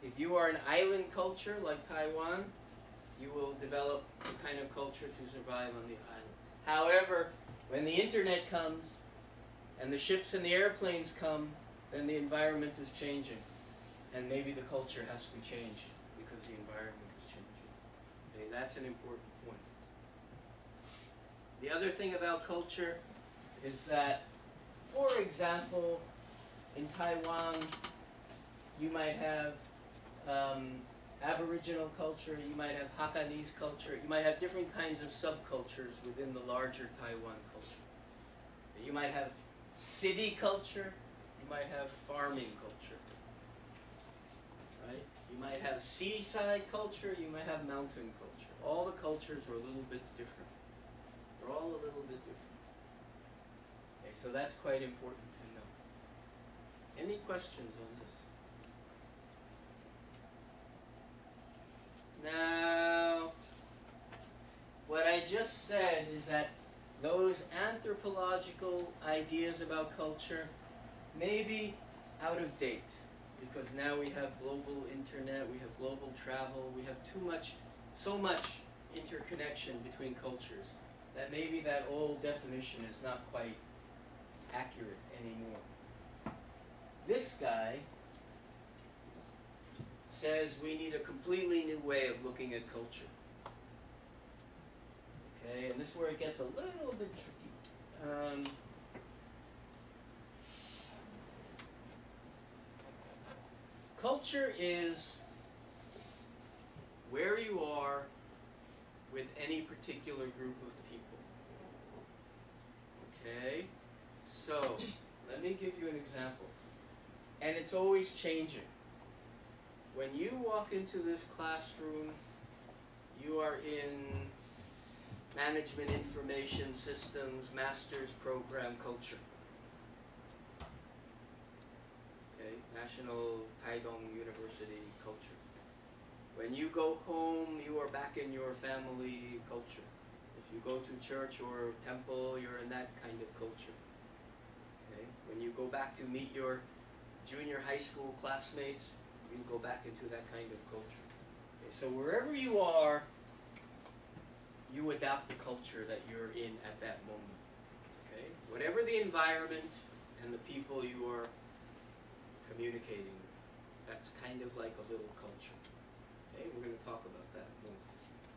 If you are an island culture like Taiwan, you will develop the kind of culture to survive on the island. However, when the internet comes and the ships and the airplanes come, then the environment is changing. And maybe the culture has to change because the environment is changing. Okay, that's an important point. The other thing about culture is that, for example, in Taiwan, you might have Aboriginal culture, you might have Hakanese culture, you might have different kinds of subcultures within the larger Taiwan culture. You might have city culture, you might have farming culture. Right? You might have seaside culture, you might have mountain culture. All the cultures are a little bit different. They're all a little bit different. Okay, so that's quite important to know. Any questions on this? Now, what I just said is that those anthropological ideas about culture may be out of date, because now we have global internet, we have global travel, we have so much interconnection between cultures, that maybe that old definition is not quite accurate anymore. This guy says we need a completely new way of looking at culture. Okay, and this is where it gets a little bit tricky. Culture is where you are with any particular group of people. Okay, so let me give you an example. And it's always changing. When you walk into this classroom, you are in Management Information Systems Master's Program Culture. Okay, National Taidong University culture. When you go home, you are back in your family culture. If you go to church or temple, you're in that kind of culture. Okay? When you go back to meet your junior high school classmates, you go back into that kind of culture. Okay? So wherever you are, you adapt the culture that you're in at that moment. Okay? Whatever the environment and the people you are communicating with, that's kind of like a little culture. Okay? We're going to talk about that more.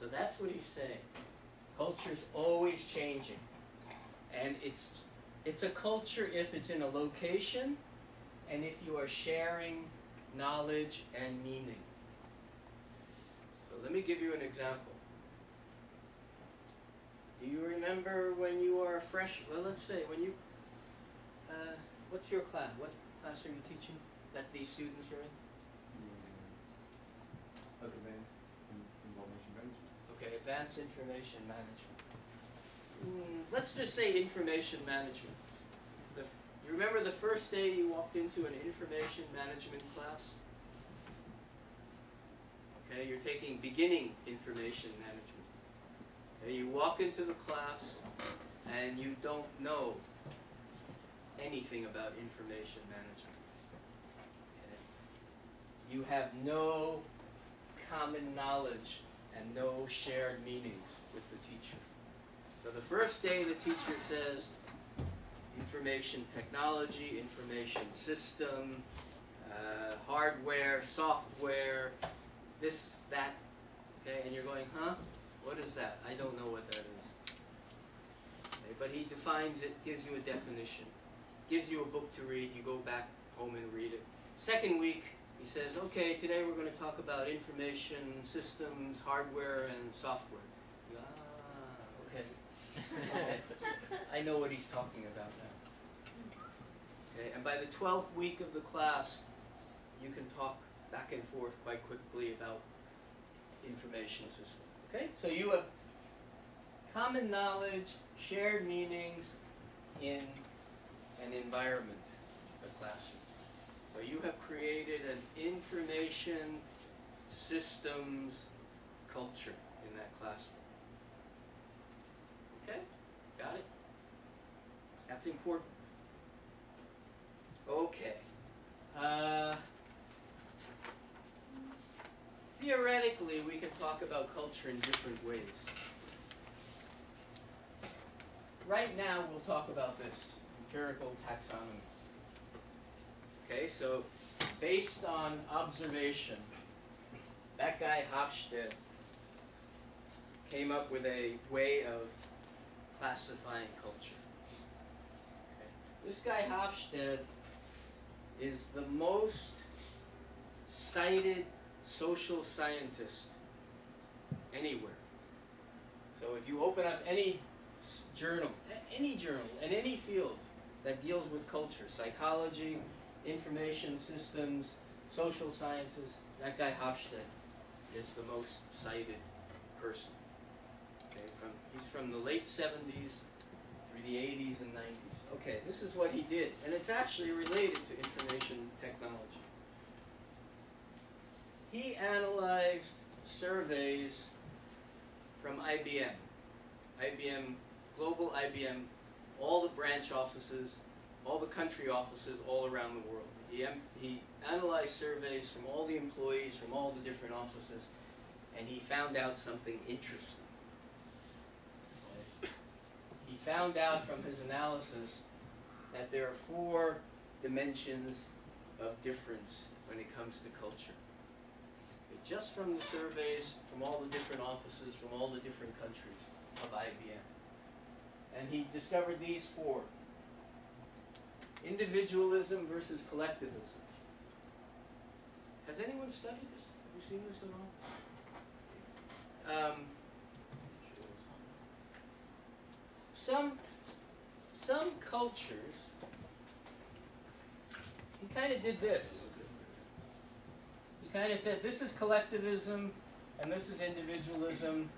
So that's what he's saying. Culture's always changing. And it's a culture if it's in a location and if you are sharing knowledge and meaning. So let me give you an example. Do you remember when you are fresh? Well, let's say when you, what's your class? What class are you teaching that these students are in? Advanced Information Management. Okay, Advanced Information Management. Let's just say Information Management. You remember the first day you walked into an Information Management class? Okay, you're taking beginning Information Management. Okay, you walk into the class and you don't know anything about information management. Okay? You have no common knowledge and no shared meanings with the teacher. So the first day the teacher says information technology, information system, hardware, software, this, that, okay, and you're going, huh? What is that? I don't know what that is. Okay, but he defines it, gives you a definition, gives you a book to read, you go back home and read it. Second week, he says, okay, today we're going to talk about information systems, hardware, and software. Okay. Okay. I know what he's talking about now. Okay, and by the 12th week of the class, you can talk back and forth quite quickly about information system. Okay, so you have common knowledge, shared meanings in an environment, a classroom. So you have created an information systems culture in that classroom. Okay, got it? That's important. theoretically, we can talk about culture in different ways. Right now, we'll talk about this, empirical taxonomy. Okay, so based on observation, that guy Hofstede came up with a way of classifying culture. Okay. This guy Hofstede is the most cited social scientist anywhere. So if you open up any journal in any field that deals with culture, psychology, information systems, social sciences, that guy Hofstede is the most cited person. Okay, he's from the late 70s through the 80s and 90s. Okay, this is what he did, and it's actually related to information technology. He analyzed surveys from IBM, global IBM, all the branch offices, all the country offices all around the world. He analyzed surveys from all the employees from all the different offices, and he found out something interesting. He found out from his analysis that there are 4 dimensions of difference when it comes to culture. Just from the surveys from all the different offices from all the different countries of IBM. And he discovered these 4. Individualism versus collectivism. Has anyone studied this? Have you seen this at all? Some cultures, he kind of did this. He kind of said, this is collectivism and this is individualism.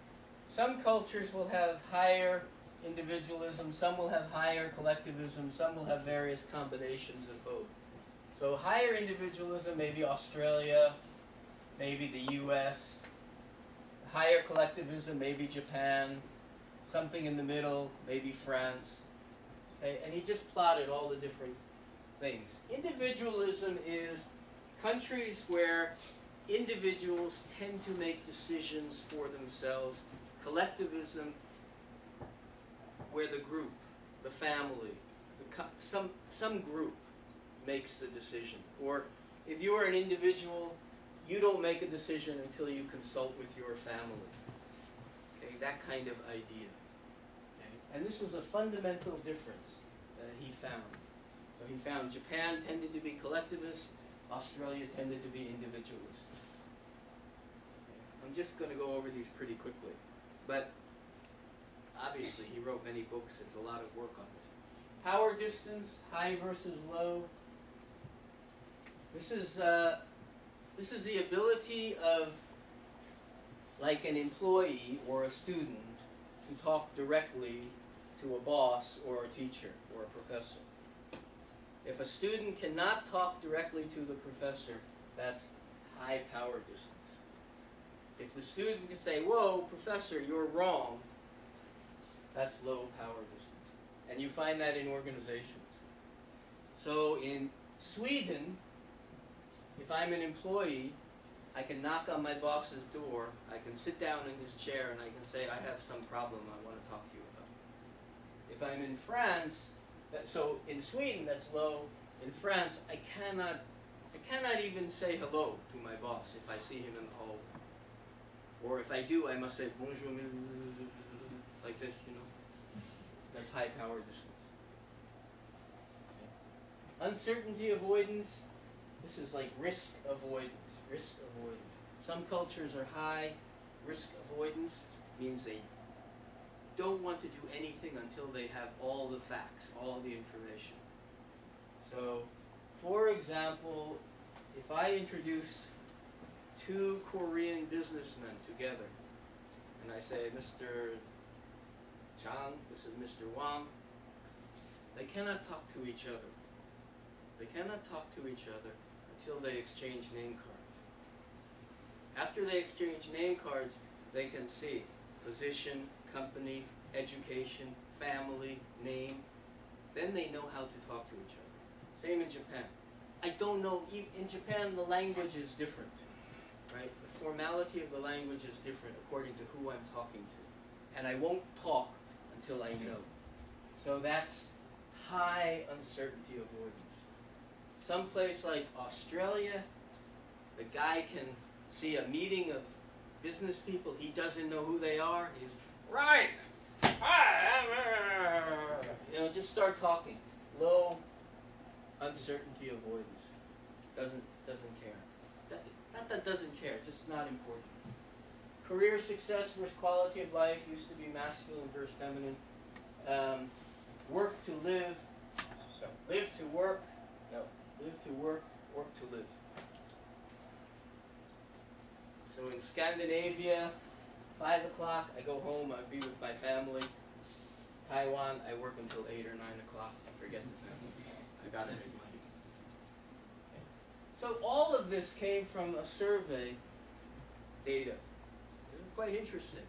Some cultures will have higher individualism, some will have higher collectivism, some will have various combinations of both. So higher individualism, maybe Australia, maybe the US. Higher collectivism, maybe Japan. Something in the middle, maybe France. Okay? And he just plotted all the different things. Individualism is countries where individuals tend to make decisions for themselves. Collectivism, where the group, the family, some group makes the decision. Or if you are an individual, you don't make a decision until you consult with your family. Okay, that kind of idea. Okay? And this was a fundamental difference that he found. So he found Japan tended to be collectivist, Australia tended to be individualist. Okay. I'm just going to go over these pretty quickly. But obviously he wrote many books, there's a lot of work on this. Power distance, high versus low. This is the ability of, like an employee or a student, to talk directly to a boss or a teacher or a professor. If a student cannot talk directly to the professor, that's high power distance. If the student can say, whoa, professor, you're wrong, that's low power distance. And you find that in organizations. So in Sweden, if I'm an employee, I can knock on my boss's door, I can sit down in his chair, and I can say, I have some problem I want to talk to you about. If I'm in France, so in Sweden that's low. In France, I cannot even say hello to my boss if I see him in the hallway. Or if I do, I must say, bonjour, like this, you know. That's high power distance. Okay. Uncertainty avoidance. This is like risk avoidance. Risk avoidance. Some cultures are high. Risk avoidance means they don't want to do anything until they have all the facts, all the information. So, for example, if I introduce 2 Korean businessmen together, and I say, Mr. Chang, this is Mr. Wang, they cannot talk to each other. They cannot talk to each other until they exchange name cards. After they exchange name cards, they can see position, company, education, family, name. Then they know how to talk to each other. Same in Japan. I don't know, in Japan the language is different. right? The formality of the language is different according to who I'm talking to. And I won't talk until I know. So that's high uncertainty avoidance. Someplace like Australia, the guy can see a meeting of business people, he doesn't know who they are, he's, right, just start talking. Low uncertainty avoidance. Doesn't care. Not that doesn't care, just not important. Career success versus quality of life used to be masculine versus feminine. Work to live, no, live to work, no, live to work to live. So in Scandinavia, 5 o'clock, I go home, I be with my family. Taiwan, I work until 8 or 9 o'clock. Forget the family. I gotta make money. Okay. So all of this came from a survey data. It was quite interesting.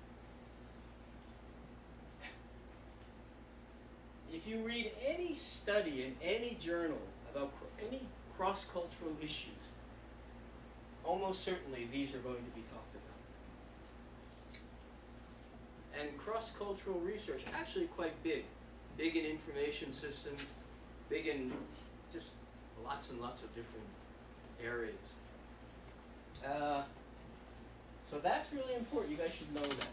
If you read any study in any journal about any cross-cultural issues, almost certainly these are going to be talked about. And cross-cultural research, actually quite big. Big in information systems, big in just lots and lots of different areas. So that's really important. You guys should know that.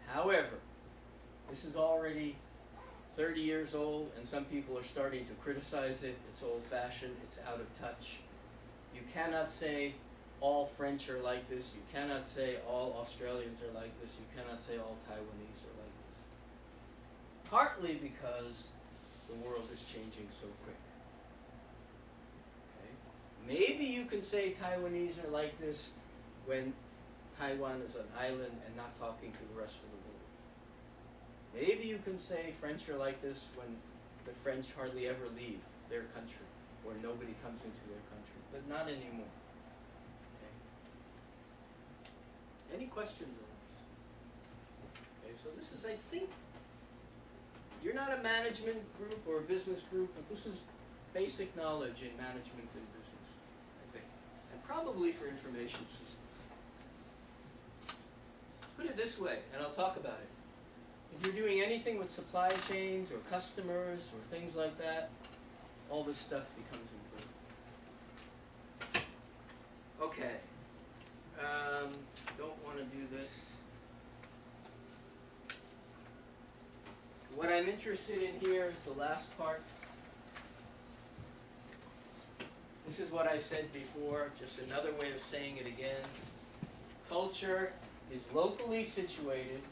However, this is already 30 years old, and some people are starting to criticize it. It's old-fashioned. It's out of touch. You cannot say all French are like this. You cannot say all Australians are like this. You cannot say all Taiwanese are like this. Partly because the world is changing so quick. Okay? Maybe you can say Taiwanese are like this when Taiwan is an island and not talking to the rest of the world. Maybe you can say French are like this when the French hardly ever leave their country, or nobody comes into their country, but not anymore. Okay. Any questions on this? Okay, so this is, I think, you're not a management group or a business group, but this is basic knowledge in management and business, I think, and probably for information systems. Put it this way, and I'll talk about it. If you're doing anything with supply chains or customers or things like that, all this stuff becomes important. Okay. Don't want to do this. What I'm interested in here is the last part. This is what I said before, just another way of saying it again. Culture is locally situated,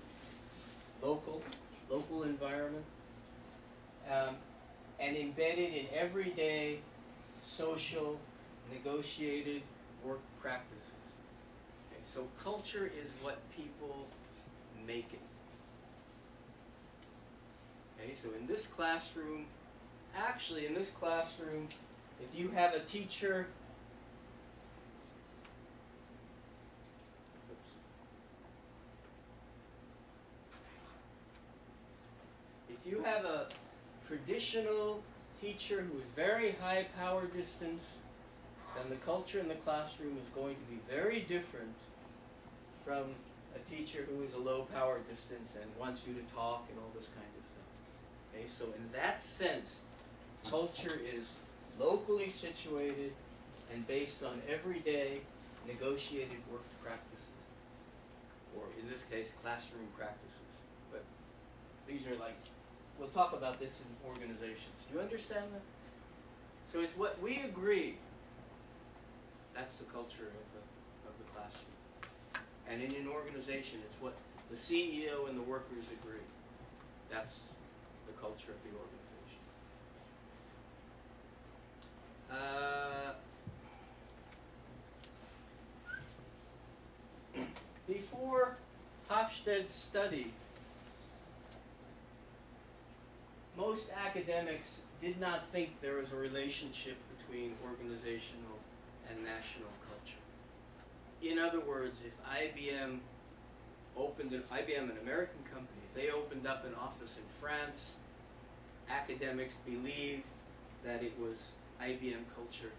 local environment, and embedded in everyday social, negotiated work practices. Okay, so culture is what people make it. Okay, so in this classroom, actually in this classroom, if you have a teacher, if you have a traditional teacher who is very high power distance, then the culture in the classroom is going to be very different from a teacher who is a low power distance and wants you to talk and all this kind of stuff. Okay, so in that sense, culture is locally situated and based on everyday negotiated work practices, or in this case, classroom practices. But these are like, we'll talk about this in organizations. Do you understand that? So it's what we agree. That's the culture of the classroom. And in an organization, it's what the CEO and the workers agree. That's the culture of the organization. Before Hofstede's study, most academics did not think there was a relationship between organizational and national culture. In other words, if IBM an American company, if they opened up an office in France, academics believed that it was IBM culture